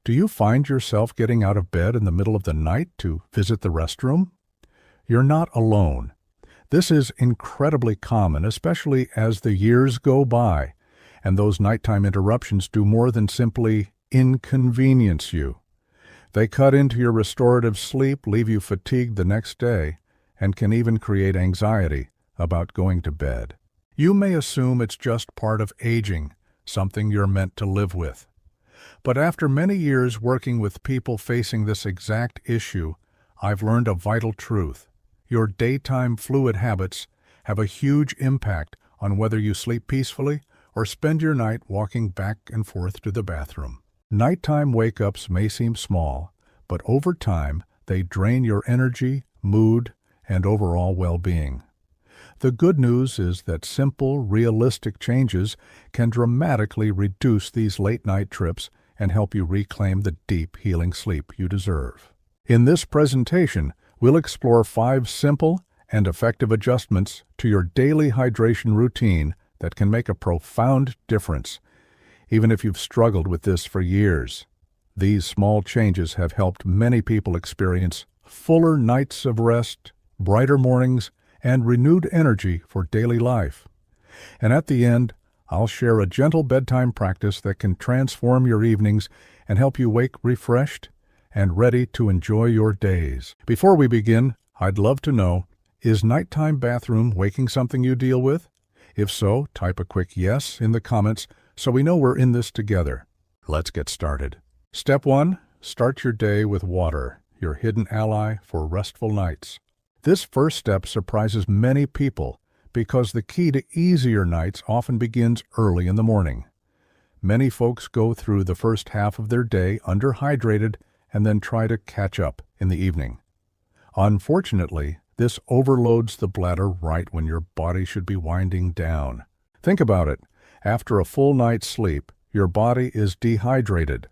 Do you find yourself getting out of bed in the middle of the night to visit the restroom? You're not alone. This is incredibly common, especially as the years go by, and those nighttime interruptions do more than simply inconvenience you. They cut into your restorative sleep, leave you fatigued the next day, and can even create anxiety about going to bed. You may assume it's just part of aging, something you're meant to live with. But after many years working with people facing this exact issue, I've learned a vital truth. Your daytime fluid habits have a huge impact on whether you sleep peacefully or spend your night walking back and forth to the bathroom. Nighttime wake-ups may seem small, but over time they drain your energy, mood, and overall well-being. The good news is that simple, realistic changes can dramatically reduce these late-night trips and help you reclaim the deep, healing sleep you deserve. In this presentation, we'll explore 5 simple and effective adjustments to your daily hydration routine that can make a profound difference, even if you've struggled with this for years. These small changes have helped many people experience fuller nights of rest, brighter mornings, and renewed energy for daily life. And at the end, I'll share a gentle bedtime practice that can transform your evenings and help you wake refreshed and ready to enjoy your days. Before we begin, I'd love to know, is nighttime bathroom waking something you deal with? If so, type a quick yes in the comments so we know we're in this together. Let's get started. Step 1. Start your day with water, your hidden ally for restful nights. This first step surprises many people because the key to easier nights often begins early in the morning. Many folks go through the first half of their day underhydrated and then try to catch up in the evening. Unfortunately, this overloads the bladder right when your body should be winding down. Think about it. After a full night's sleep, your body is dehydrated.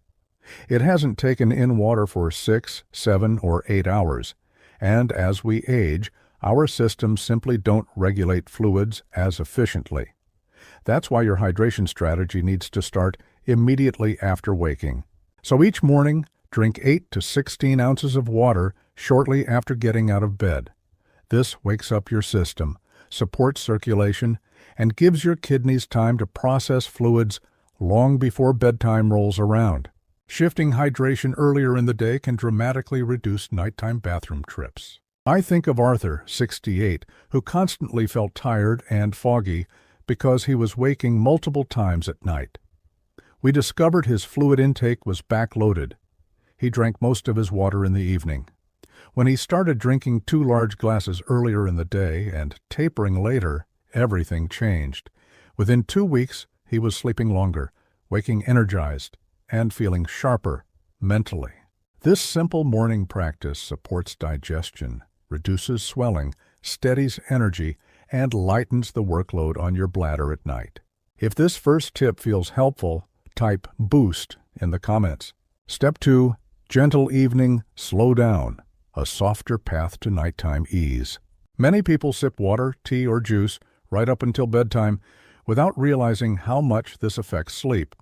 It hasn't taken in water for 6, 7, or 8 hours. And as we age, our systems simply don't regulate fluids as efficiently. That's why your hydration strategy needs to start immediately after waking. So each morning, drink 8 to 16 ounces of water shortly after getting out of bed. This wakes up your system, supports circulation, and gives your kidneys time to process fluids long before bedtime rolls around. Shifting hydration earlier in the day can dramatically reduce nighttime bathroom trips. I think of Arthur, 68, who constantly felt tired and foggy because he was waking multiple times at night. We discovered his fluid intake was backloaded. He drank most of his water in the evening. When he started drinking 2 large glasses earlier in the day and tapering later, everything changed. Within 2 weeks, he was sleeping longer, waking energized, and feeling sharper mentally. This simple morning practice supports digestion, reduces swelling, steadies energy, and lightens the workload on your bladder at night. If this first tip feels helpful, type BOOST in the comments. Step 2. Gentle evening, slow down. A softer path to nighttime ease. Many people sip water, tea, or juice right up until bedtime without realizing how much this affects sleep.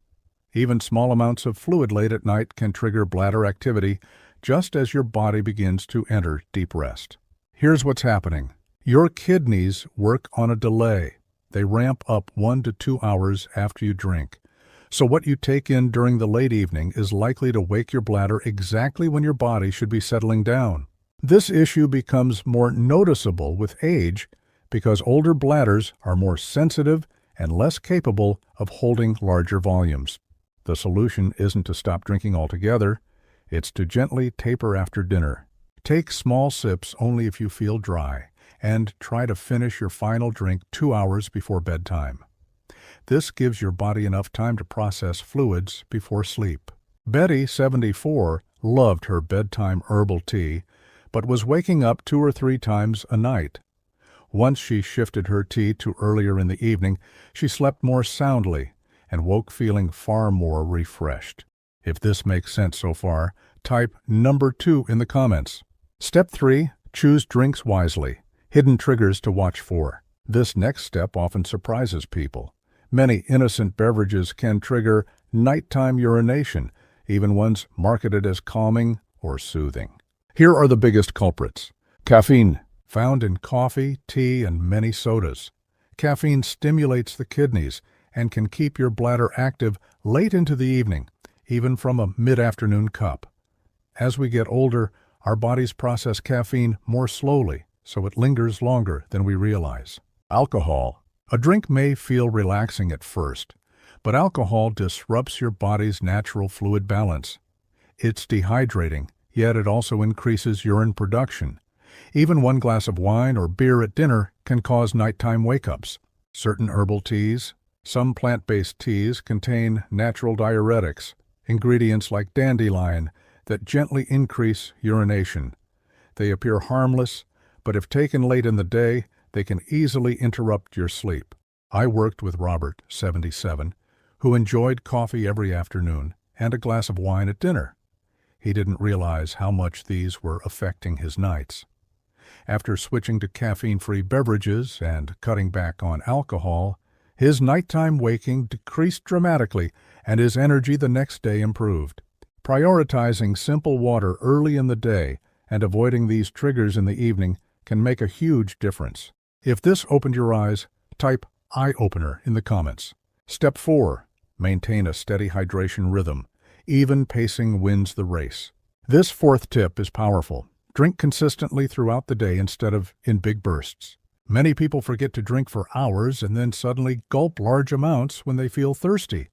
Even small amounts of fluid late at night can trigger bladder activity just as your body begins to enter deep rest. Here's what's happening. Your kidneys work on a delay. They ramp up 1 to 2 hours after you drink. So what you take in during the late evening is likely to wake your bladder exactly when your body should be settling down. This issue becomes more noticeable with age because older bladders are more sensitive and less capable of holding larger volumes. The solution isn't to stop drinking altogether, it's to gently taper after dinner. Take small sips only if you feel dry, and try to finish your final drink 2 hours before bedtime. This gives your body enough time to process fluids before sleep. Betty, 74, loved her bedtime herbal tea, but was waking up 2 or 3 times a night. Once she shifted her tea to earlier in the evening, she slept more soundly and woke feeling far more refreshed. If this makes sense so far, type number 2 in the comments. Step 3. Choose drinks wisely. Hidden triggers to watch for. This next step often surprises people. Many innocent beverages can trigger nighttime urination, even ones marketed as calming or soothing. Here are the biggest culprits. Caffeine, found in coffee, tea, and many sodas. Caffeine stimulates the kidneys and can keep your bladder active late into the evening, even from a mid-afternoon cup. As we get older, our bodies process caffeine more slowly, so it lingers longer than we realize. Alcohol. A drink may feel relaxing at first, but alcohol disrupts your body's natural fluid balance. It's dehydrating, yet it also increases urine production. Even one glass of wine or beer at dinner can cause nighttime wake-ups. Certain herbal teas, some plant-based teas contain natural diuretics, ingredients like dandelion, that gently increase urination. They appear harmless, but if taken late in the day, they can easily interrupt your sleep. I worked with Robert, 77, who enjoyed coffee every afternoon and a glass of wine at dinner. He didn't realize how much these were affecting his nights. After switching to caffeine-free beverages and cutting back on alcohol, his nighttime waking decreased dramatically and his energy the next day improved. Prioritizing simple water early in the day and avoiding these triggers in the evening can make a huge difference. If this opened your eyes, type eye-opener in the comments. Step 4. Maintain a steady hydration rhythm. Even pacing wins the race. This fourth tip is powerful. Drink consistently throughout the day instead of in big bursts. Many people forget to drink for hours and then suddenly gulp large amounts when they feel thirsty.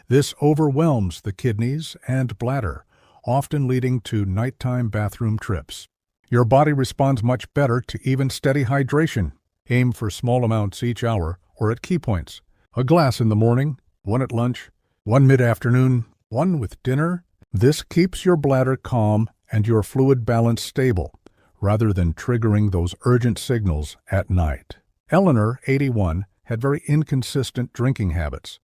This overwhelms the kidneys and bladder, often leading to nighttime bathroom trips. Your body responds much better to even steady hydration. Aim for small amounts each hour or at key points. A glass in the morning, one at lunch, one mid-afternoon, one with dinner. This keeps your bladder calm and your fluid balance stable, rather than triggering those urgent signals at night. Eleanor, 81, had very inconsistent drinking habits.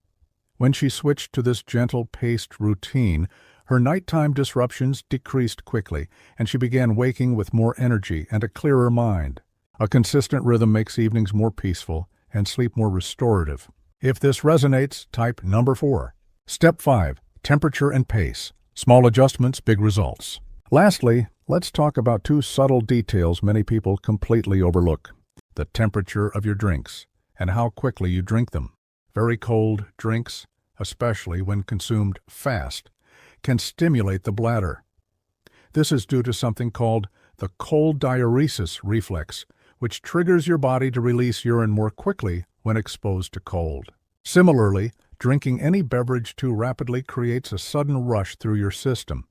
When she switched to this gentle-paced routine, her nighttime disruptions decreased quickly, and she began waking with more energy and a clearer mind. A consistent rhythm makes evenings more peaceful and sleep more restorative. If this resonates, type number 4. Step 5. Temperature and pace. Small adjustments, big results. Lastly, let's talk about 2 subtle details many people completely overlook. The temperature of your drinks and how quickly you drink them. Very cold drinks, especially when consumed fast, can stimulate the bladder. This is due to something called the cold diuresis reflex, which triggers your body to release urine more quickly when exposed to cold. Similarly, drinking any beverage too rapidly creates a sudden rush through your system.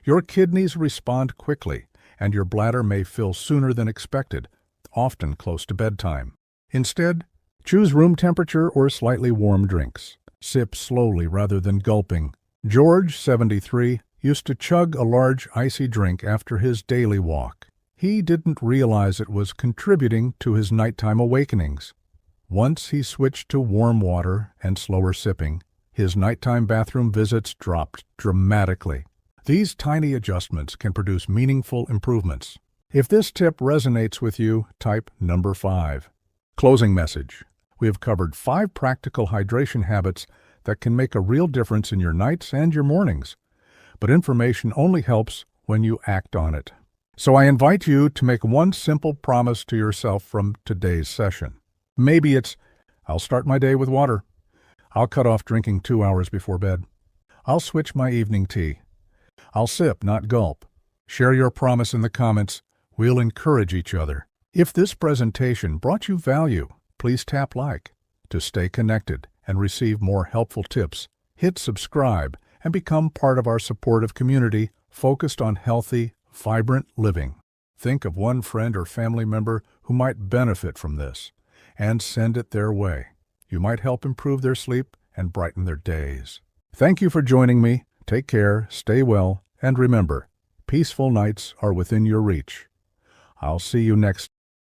Your kidneys respond quickly, and your bladder may fill sooner than expected, often close to bedtime. Instead, choose room temperature or slightly warm drinks. Sip slowly rather than gulping. George, 73, used to chug a large icy drink after his daily walk. He didn't realize it was contributing to his nighttime awakenings. Once he switched to warm water and slower sipping, his nighttime bathroom visits dropped dramatically. These tiny adjustments can produce meaningful improvements. If this tip resonates with you, type number 5. Closing message. We have covered 5 practical hydration habits that can make a real difference in your nights and your mornings. But information only helps when you act on it. So I invite you to make one simple promise to yourself from today's session. Maybe it's, I'll start my day with water. I'll cut off drinking 2 hours before bed. I'll switch my evening tea. I'll sip, not gulp. Share your promise in the comments. We'll encourage each other. If this presentation brought you value, please tap like. To stay connected and receive more helpful tips, hit subscribe and become part of our supportive community focused on healthy, vibrant living. Think of one friend or family member who might benefit from this and send it their way. You might help improve their sleep and brighten their days. Thank you for joining me. Take care, stay well, and remember, peaceful nights are within your reach. I'll see you next